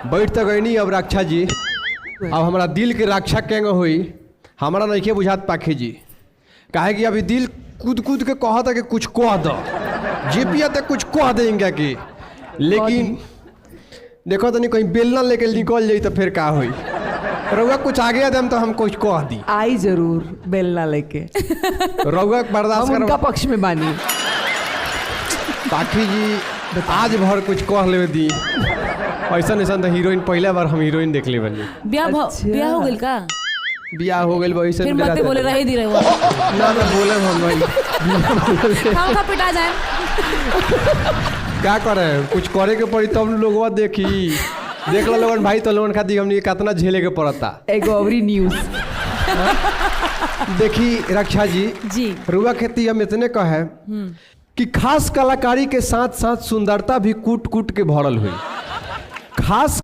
बैठ तो गई नहीं अब रक्षा जी। अब हमारा दिल के रक्षा केंगे हुई हमारा नहीं बुझात पाखी जी। काहे कि अभी दिल कूद कूद के कहता कि कुछ कह दो जे पिया तो कुछ कह देंगे कि, लेकिन देखो तो नहीं कहीं बेलना लेके निकल जाई तो फिर का हुई। रउआ कुछ आगे दम तो हम कुछ कह दी। आई जरूर बेलना लेके। रउआ बर्दाश्त हम उनका पक्ष में बानी। पाखी जी आज भर कुछ कह ले दी। ऐसा ऐसा तो हीरोइन पहला बार हम हीरोइन देख ले बनी। ब्याह हो गइल का? बियाह हो गइल वैसे फिर मत बोले रही दी रहुआ ना मैं बोले हम भाई हम का पिटा जाए। क्या करे कुछ करे के पड़ी तब लोगवा देखी देख लो लोगन भाई तो लोगन खाती हमने कितना झेले के पड़ता। एक अवरी न्यूज देखी रक्षा जी जी रुआ खेती हम इतने कहे कि खास कलाकारी के साथ साथ सुंदरता भी कूट कूट के भरल हुई। खास